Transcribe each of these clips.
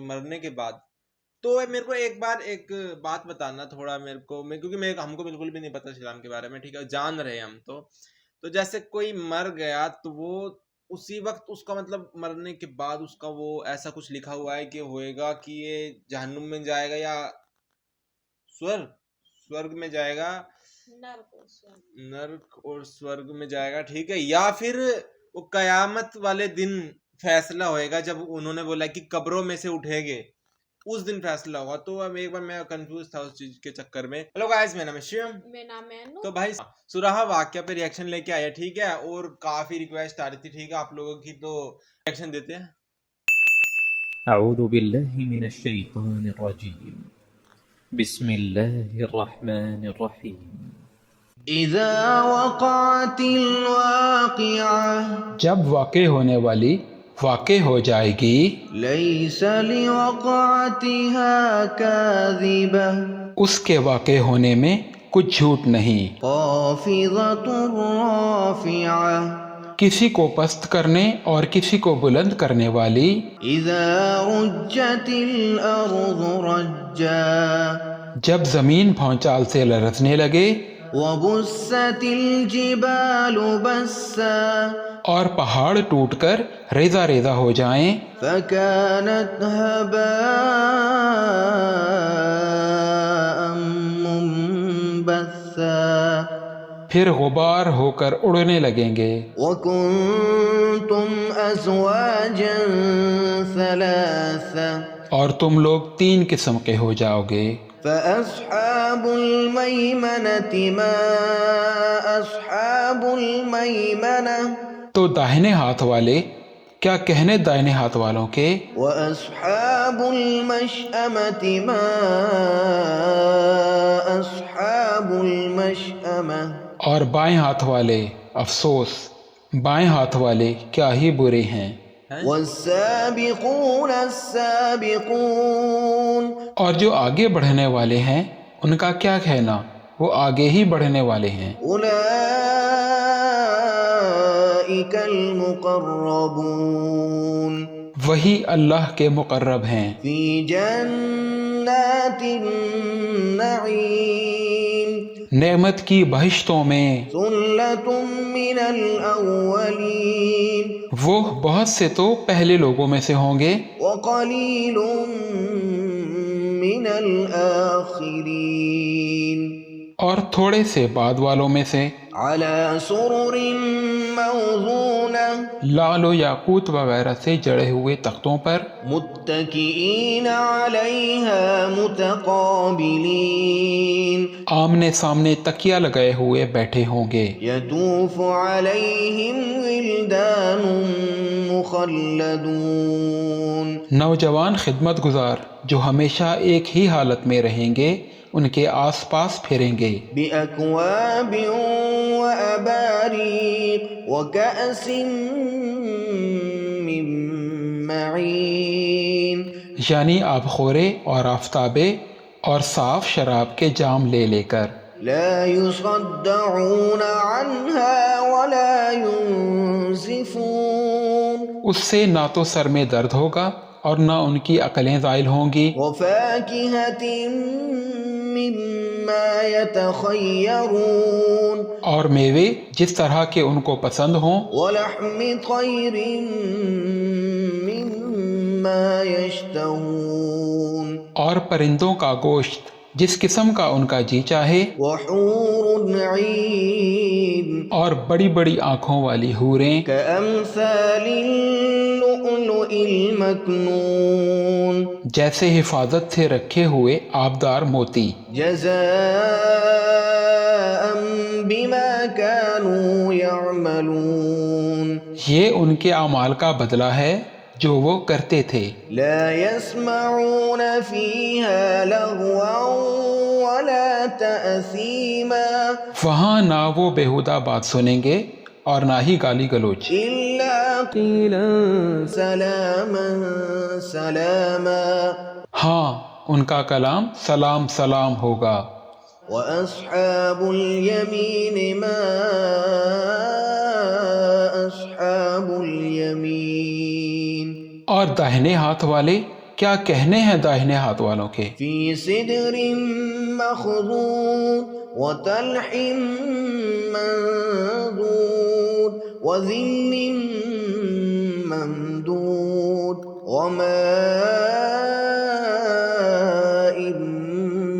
مرنے کے بعد. تو میرے کو ایک بار ایک بات بتانا تھوڑا میرے کو، کیونکہ ہم کو بالکل بھی نہیں پتا اسلام کے بارے میں، ٹھیک ہے، جان رہے ہیں ہم تو جیسے کوئی مر گیا تو وہ اسی وقت اس کا مطلب مرنے کے بعد اس کا وہ ایسا کچھ لکھا ہوا ہے کہ ہوئے گا کہ یہ جہنم میں جائے گا یا سورگ میں جائے گا، نرک اور سورگ میں جائے گا، ٹھیک ہے، یا پھر وہ قیامت والے دن فیصلہ ہوئے گا جب انہوں نے بولا کہ قبروں میں سے اٹھے گے، اس دن فیصلہ ہوگا. تو اب ایک بار میں کنفیوز تھا اس چیز کے چکر میں. ہیلو گائز، میرا نام ہے شیوم. تو بھائی سراہا واقعہ پہ ریئیکشن لے کے آیا، ٹھیک ہے، اور کافی ریکویسٹ آ رہی تھی، ٹھیک ہے، آپ لوگوں کی، تو ریئیکشن دیتے ہیں. أعوذ بالله من الشيطان الرجيم بسم الله الرحمن الرحيم إذا وقعت الواقعة جب واقع ہونے والی واقع ہو جائے گی، ليس لوقعتها كاذبة اس کے واقع ہونے میں کچھ جھوٹ نہیں، خافضة رافعة کسی کو پست کرنے اور کسی کو بلند کرنے والی. إذا رجت الأرض رجا جب زمین بھونچال سے لرزنے لگے وبست الجبال بسا اور پہاڑ ٹوٹ کر ریزہ ریزہ ہو جائیں، فكانت هباء منبثا پھر غبار ہو کر اڑنے لگیں گے. وكنتم أزواجا ثلاثا اور تم لوگ 3 قسم کے ہو جاؤ گے. فأصحاب الميمنة ما أصحاب الميمنة تو داہنے ہاتھ والے کیا کہنے دائنے ہاتھ والوں کے، وأصحاب المشأمة ما أصحاب المشأمة اور بائیں ہاتھ والے افسوس، بائیں ہاتھ والے کیا ہی برے ہیں. والسابقون السابقون اور جو آگے بڑھنے والے ہیں ان کا کیا کہنا، وہ آگے ہی بڑھنے والے ہیں. أولئك المقربون وہی اللہ کے مقرب ہیں، في جنات النعيم نعمت کی بہشتوں میں. ثلة من الأولين وہ بہت سے تو پہلے لوگوں میں سے ہوں گے، وقليل من الآخرين اور تھوڑے سے بعد والوں میں سے. على سرر موضونة لال و یاقوت وغیرہ سے جڑے ہوئے تختوں پر، متكئين عليها متقابلين آمنے سامنے تکیہ لگائے ہوئے بیٹھے ہوں گے. يطوف عليهم ولدان مخلدون نوجوان خدمت گزار جو ہمیشہ ایک ہی حالت میں رہیں گے ان کے آس پاس پھریں گے. بأكواب وأباريق وكأس من معين یعنی آب خورے اور آفتابے اور صاف شراب کے جام لے لے کر. لا يصدعون عنها ولا ينزفون اس سے نہ تو سر میں درد ہوگا اور نہ ان کی عقلیں زائل ہوں گی. وفاكهة مما يتخيرون اور میوے جس طرح کے ان کو پسند ہوں، ولحم طير مما يشتهون اور پرندوں کا گوشت جس قسم کا ان کا جی چاہے، وحور عين اور بڑی بڑی آنکھوں والی حوریں كأمثال اللؤلؤ المكنون جیسے حفاظت سے رکھے ہوئے آبدار موتی. جزاء بما كانوا يعملون یہ ان کے اعمال کا بدلہ ہے جو وہ کرتے تھے. لا يسمعون فيها لغوا ولا تأثيما وہاں نہ وہ بیہودہ بات سنیں گے اور نہ ہی گالی گلوچ، إلا قيلا سلاما سلاما ہاں ان کا کلام سلام سلام ہوگا. وأصحاب اليمين ما أصحاب اليمين اور داہنے ہاتھ والے کیا کہنے ہیں داہنے ہاتھ والوں کے؟ فی سدر مخضود وطلح منضود وظل ممدود وماء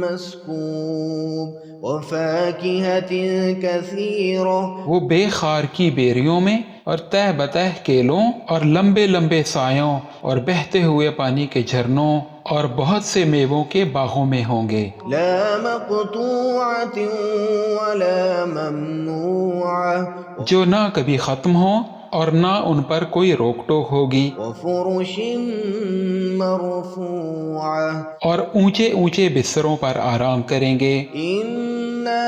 مسکوب وفاکہۃ کثیرہ، وہ بے خار کی بیریوں میں اور تہ بتہ کیلوں اور لمبے لمبے سایوں اور بہتے ہوئے پانی کے جھرنوں اور بہت سے میووں کے باغوں میں ہوں گے۔ لا مقطوعۃ ولا ممنوعۃ جو نہ کبھی ختم ہوں اور نہ ان پر کوئی روک ٹوک ہوگی، وفرش مرفوعۃ اور اونچے اونچے بستروں پر آرام کریں گے۔ انا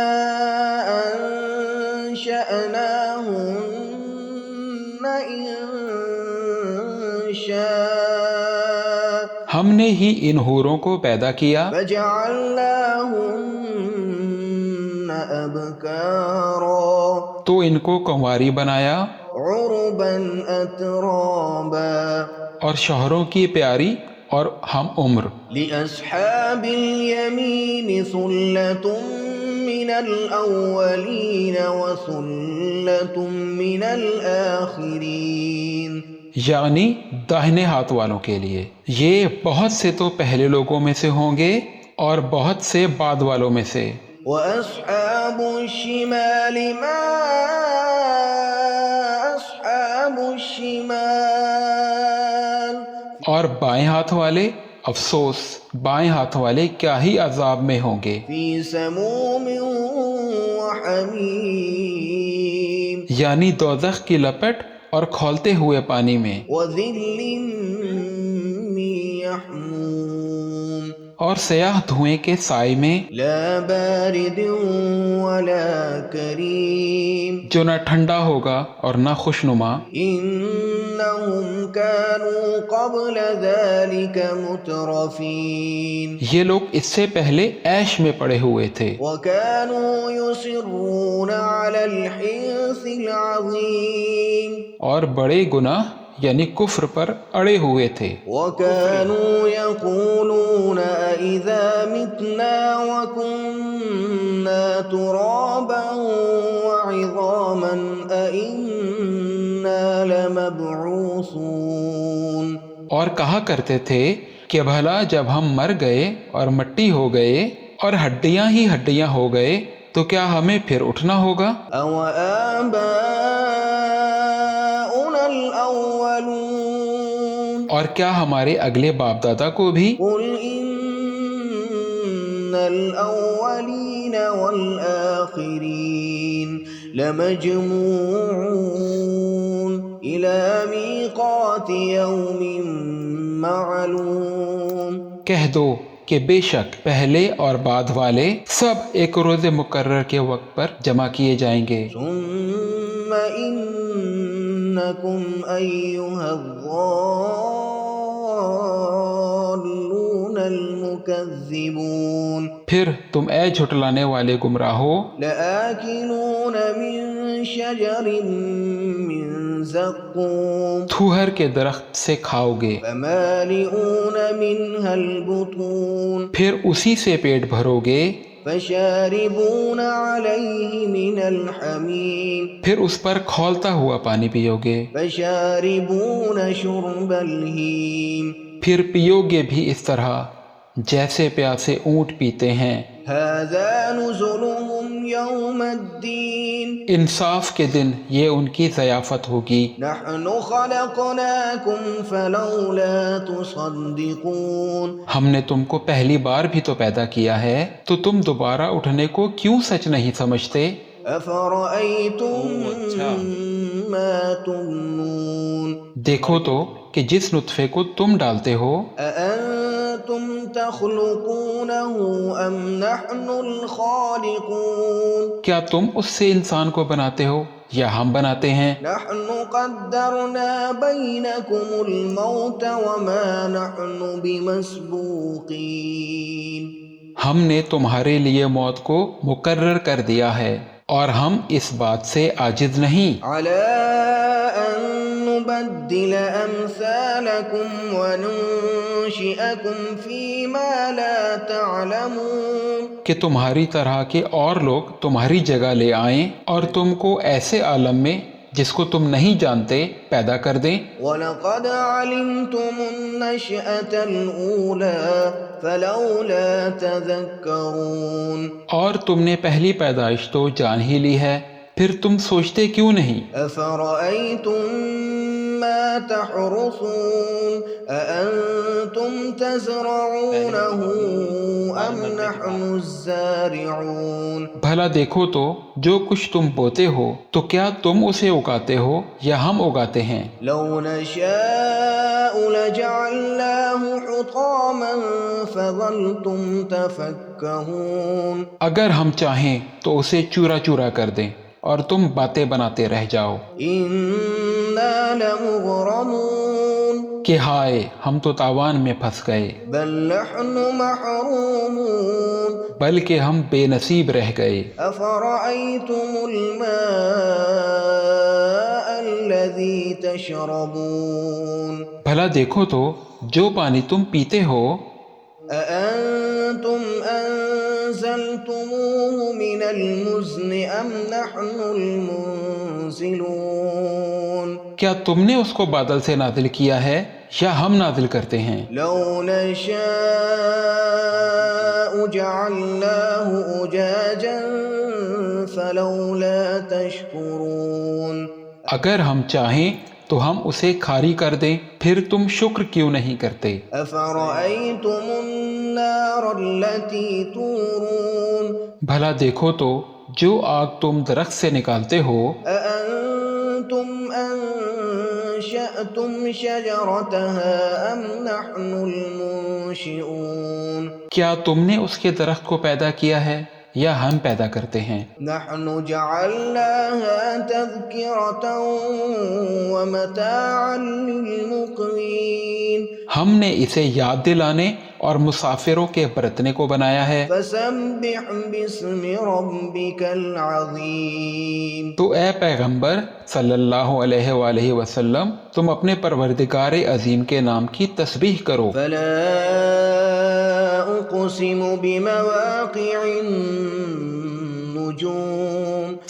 انشأناہن انشاء ہم نے ہی ان حوروں کو پیدا کیا فجعلناہن ابکارا تو ان کو کنواری بنایا عربا اترابا اور شوہروں کی پیاری اور ہم عمر۔ لأصحاب الیمین ثلۃ من الاولین وثلۃ من الآخرین، یعنی داہنے ہاتھ والوں کے لیے یہ بہت سے تو پہلے لوگوں میں سے ہوں گے اور بہت سے بعد والوں میں سے۔ وَأَصْحَابُ الشِّمَالِ مَا أَصْحَابُ الشِّمَالِ، اور بائیں ہاتھ والے افسوس بائیں ہاتھ والے کیا ہی عذاب میں ہوں گے۔ فِي سَمُومٍ وَحَمِيمٍ، یعنی دوزخ کی لپٹ اور کھولتے ہوئے پانی میں، وَظِلٍّ مِّن يَحْمُومٍ، اور سیاہ دھوئیں کے سائے میں، لا بارد ولا کریم، جو نہ ٹھنڈا ہوگا اور نہ خوشنما۔ انہم کانوا قبل ذلك مترفین، یہ لوگ اس سے پہلے عیش میں پڑے ہوئے تھے، وكانوا يصرون على الحنث العظیم، اور بڑے گناہ یعنی کفر پر اڑے ہوئے تھے۔ وكانوا يقولون أإذا متنا وكنا ترابا وعظاما أإنا لمبعوثون، اور کہا کرتے تھے کہ بھلا جب ہم مر گئے اور مٹی ہو گئے اور ہڈیاں ہی ہڈیاں ہو گئے تو کیا ہمیں پھر اٹھنا ہوگا؟ أو آباؤنا الأولون، اور کیا ہمارے اگلے باپ دادا کو بھی؟ قل إن الأولين والآخرين لمجموعون إلى ميقات يوم معلوم، کہہ دو کہ بے شک پہلے اور بعد والے سب ایک روز مقرر کے وقت پر جمع کیے جائیں گے۔ ثم إنكم أيها الضالون المكذبون، پھر تم اے جھٹلانے والے گمراہو لآكلون من شجر من زقوم، تھوہر کے درخت سے کھاؤ گے، فمالئون منها البطون، پھر اسی سے پیٹ بھرو گے، فشاربون عليه من الحمیم، پھر اس پر کھولتا ہوا پانی پیو گے، فشاربون شرب الہیم، پھر پیو گے بھی اس طرح جیسے پیاسے اونٹ پیتے ہیں۔ هذا نزلهم يوم الدین، انصاف کے دن یہ ان کی ضیافت ہوگی۔ نحن خلقناکم فلولا تصدقون، ہم نے تم کو پہلی بار بھی تو پیدا کیا ہے تو تم دوبارہ اٹھنے کو کیوں سچ نہیں سمجھتے؟ افرأیتم ما تمنون، دیکھو تو کہ جس نطفے کو تم ڈالتے ہو، اانتم تخلقونہ ام نحن الخالقون، کیا تم اس سے انسان کو بناتے ہو یا ہم بناتے ہیں؟ نحن قدرنا بینکم الموت وما نحن بمسبوقین، ہم نے تمہارے لیے موت کو مقرر کر دیا ہے اور ہم اس بات سے عاجز نہیں علی ان نبدل أمثالكم وننشئكم فيما لا تعلمون کہ تمہاری طرح کے اور لوگ تمہاری جگہ لے آئیں اور تم کو ایسے عالم میں جس کو تم نہیں جانتے پیدا کر دیں. وَلَقَدْ عَلِمْتُمُ النَّشْأَةَ الْأُولَى فَلَوْلَا تَذَكَّرُونَ اور تم نے پہلی پیدائش تو جان ہی لی ہے، پھر تم سوچتے کیوں نہیں؟ أَفَرَأَيْتُم مَّا تَحْرُثُونَ أَأَنتُمْ تَزْرَعُونَهُ أَمْ نَحْنُ الزَّارِعُونَ بھلا دیکھو تو جو کچھ تم بوتے ہو تو کیا تم اسے اگاتے ہو یا ہم اگاتے ہیں؟ لَوْ نَشَاءُ لَجَعَلْنَاهُ حُطَامًا فَظَلْتُمْ تَفَكَّهُونَ اگر ہم چاہیں تو اسے چورا چورا کر دیں اور تم باتیں بناتے رہ جاؤ إِنَّا لَمُغْرَمُونَ کہ ہائے ہم تو تاوان میں پھنس گئے، بَلْ نَحْنُ مَحْرُومُونَ بلکہ ہم بے نصیب رہ گئے. أَفَرَأَيْتُمُ الْمَاءَ الَّذِي تَشْرَبُونَ بھلا دیکھو تو جو پانی تم پیتے ہو، أَأَنتُمْ أَنزَلْتُمُوهُ مِنَ الْمُزْنِ أَمْ نَحْنُ الْمُنزِلُونَ کیا تم نے اس کو بادل سے نازل کیا ہے یا ہم نازل کرتے ہیں؟ لَوْ نَشَاءُ جَعَلْنَاهُ أُجَاجًا فَلَوْلَا تَشْكُرُونَ اگر ہم چاہیں تو ہم اسے کھاری کر دیں، پھر تم شکر کیوں نہیں کرتے؟ أَفَرَأَيْتُمُ النَّارَ الَّتِي تُورُونَ بھلا دیکھو تو جو آگ تم درخت سے نکالتے ہو، أَأَنتُمْ أَنشَأْتُمْ شَجَرَتَهَا أَمْ نَحْنُ الْمُنشِئُونَ کیا تم نے اس کے درخت کو پیدا کیا ہے یا ہم پیدا کرتے ہیں؟ نَحْنُ جَعَلْنَاهَا تَذْكِرَةً وَمَتَاعًا لِلْمُقْوِينَ ہم نے اسے یاد دلانے اور مسافروں کے برتنے کو بنایا ہے. فَسَبِّحْ بِاسْمِ رَبِّكَ الْعَظِيمِ تو اے پیغمبر صلی اللہ علیہ وآلہ وسلم تم اپنے پروردگار عظیم کے نام کی تسبیح کرو. فَلَا أُقْسِمُ بِمَوَاقِعِ النُّجُومِ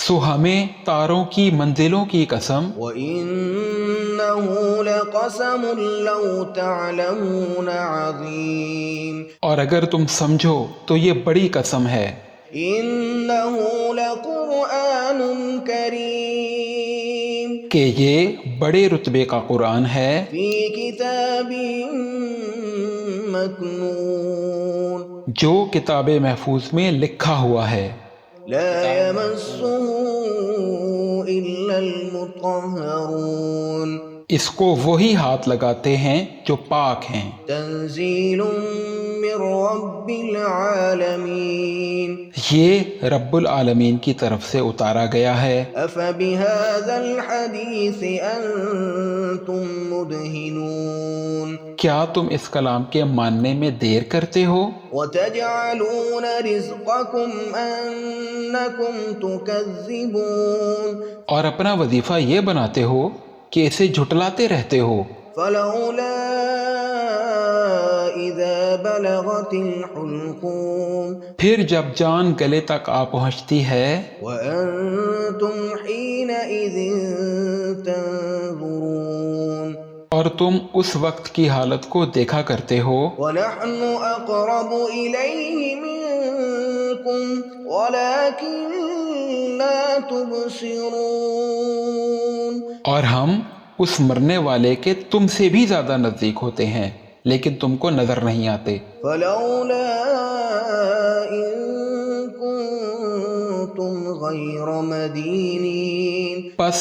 سو ہمیں تاروں کی منزلوں کی قسم، وَإِنَّهُ لَقَسَمٌ لَوْ تَعْلَمُونَ عَظِيمٌ اور اگر تم سمجھو تو یہ بڑی قسم ہے. إِنَّهُ لَقُرْآنٌ كَرِيمٌ کہ یہ بڑے رتبے کا قرآن ہے، فِي كِتَابٍ مَّكْنُونٍ جو کتاب محفوظ میں لکھا ہوا ہے. لَا يَمَسُّهُ إِلَّا الْمُطَهَّرُونَ اس کو وہی ہاتھ لگاتے ہیں جو پاک ہیں. تنزیل من رب العالمین یہ رب العالمین کی طرف سے اتارا گیا ہے. افبہذا الحدیث انتم مدہنون کیا تم اس کلام کے ماننے میں دیر کرتے ہو؟ وتجعلون رزقکم انکم تکذبون اور اپنا وظیفہ یہ بناتے ہو کہ اسے جھٹلاتے رہتے ہو. فلولا اذا بلغت الحلقوم پھر جب جان گلے تک آ پہنچتی ہے وانتم حينئذ تنظرون اور تم اس وقت کی حالت کو دیکھا کرتے ہو. ونحن اقرب الیہ منکم ولكن لا تبصرون اور ہم اس مرنے والے کے تم سے بھی زیادہ نزدیک ہوتے ہیں لیکن تم کو نظر نہیں آتے. فلولا ان کنتم غیر مدینین پس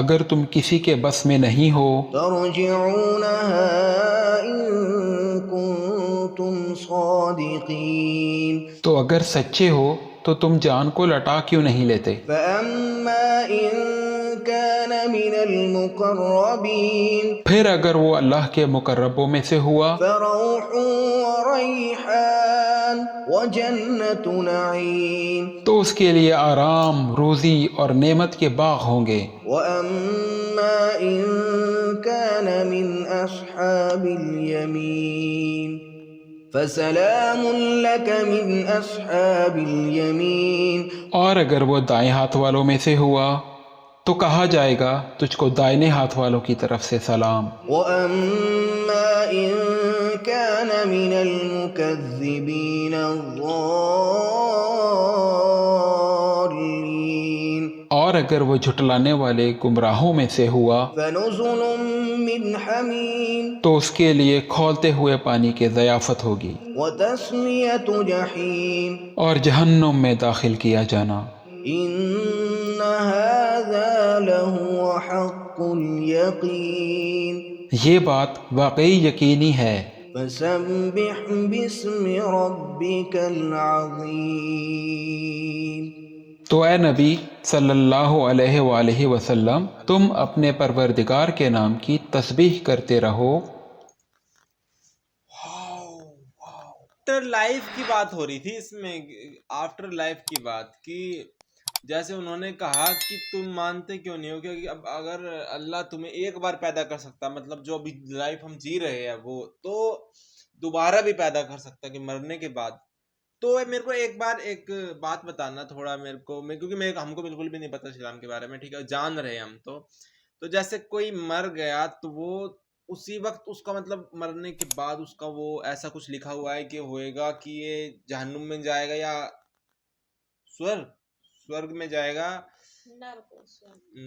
اگر تم کسی کے بس میں نہیں ہو ترجعونها ان کنتم صادقین تو اگر سچے ہو تو تم جان کو لٹا کیوں نہیں لیتے؟ فاما ان كان من المقربین پھر اگر وہ اللہ کے مقربوں میں سے ہوا فروح وریحان وجنت نعیم تو اس کے لیے آرام، روزی اور نعمت کے باغ ہوں گے. وَأَمَّا إِن من أصحاب اليمين فسلام لك من أصحاب اليمين. اور اگر وہ دائیں ہاتھ والوں میں سے ہوا تو کہا جائے گا تجھ کو دائنے ہاتھ والوں کی طرف سے سلام. وَأَمَّا إِن كَانَ مِنَ الْمُكَذِّبِينَ الضَّالِّينَ اور اگر وہ جھٹلانے والے گمراہوں میں سے ہوا فَنُزُلٌ مِّنْ حَمِيمٍ تو اس کے لیے کھولتے ہوئے پانی کی ضیافت ہوگی وَتَصْلِيَةُ جَحِيمٍ. اور جہنم میں داخل کیا جانا. إِنَّ هَذَا لَهُوَ حَقُّ الْيَقِينِ. یہ بات واقعی یقینی ہے. فَسَبِّحْ بِاسْمِ رَبِّكَ الْعَظِيمِ. تو اے نبی صلی اللہ علیہ وآلہ وسلم تم اپنے پروردگار کے نام کی تسبیح کرتے رہو. آفٹر لائف کی بات ہو رہی تھی اس میں، آفٹر لائف کی بات کی. جیسے انہوں نے کہا کہ تم مانتے کیوں نہیں ہو، کیونکہ اب اگر اللہ تمہیں ایک بار پیدا کر سکتا، مطلب جو ابھی لائف ہم جی رہے ہیں وہ تو دوبارہ بھی پیدا کر سکتا کہ مرنے کے بعد. تو میرے کو ایک بار ایک بات بتانا تھوڑا میرے کو، کیونکہ ہم کو بالکل بھی نہیں پتا اسلام کے بارے میں، ٹھیک ہے، جان رہے ہیں ہم تو جیسے کوئی مر گیا تو وہ اسی وقت اس کا مطلب مرنے کے بعد اس کا وہ ایسا کچھ لکھا ہوا ہے کہ ہوئے گا کہ یہ جہنم میں جائے گا یا سورگ میں جائے گا،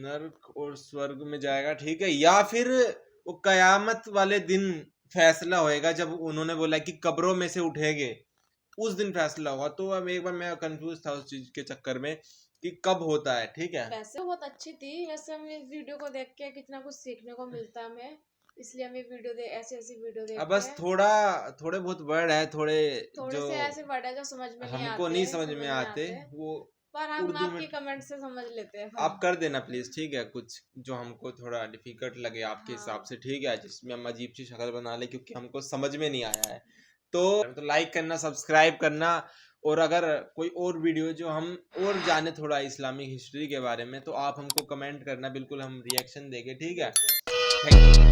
نرک اور سورگ میں جائے گا، ٹھیک ہے، یا پھر وہ قیامت والے دن فیصلہ ہوئے گا جب انہوں نے بولا کہ قبروں میں سے اٹھیں گے، اس دن فیصلہ ہوگا. تو اب ایک بار میں کنفیوز تھا اس چیز کے چکر میں کہ کب ہوتا ہے، ٹھیک ہے. ویسے بہت اچھی تھی، ویسے ہمیں اس ویڈیو کو دیکھ کے کتنا کچھ سیکھنے کو ملتا ہے ہمیں، اس لیے ہمیں ویڈیو ایسی ویڈیو دیکھتے ہیں. بس تھوڑے بہت ورڈ ہے، تھوڑے جو سے ایسے ورڈ ہے جو سمجھ میں نہیں ہم آتے، کو نہیں سمجھ میں آتے، وہ پر ہم اردو آپ میں کی کمنٹ سے سمجھ لیتے ہیں. آپ کر دینا پلیز، ٹھیک ہے، کچھ جو ہم کو تھوڑا ڈیفیکلٹ لگے آپ کے حساب سے، ٹھیک ہے، جس میں ہم عجیب سی شکل بنا لیں کیونکہ ہم کو سمجھ میں نہیں آیا ہے. تو لائک کرنا، سبسکرائب کرنا، اور اگر کوئی اور ویڈیو جو ہم اور جانے تھوڑا اسلامک ہسٹری کے بارے میں تو آپ ہم کو کمنٹ کرنا، بالکل ہم ریئیکشن دیں گے، ٹھیک ہے. Thank you.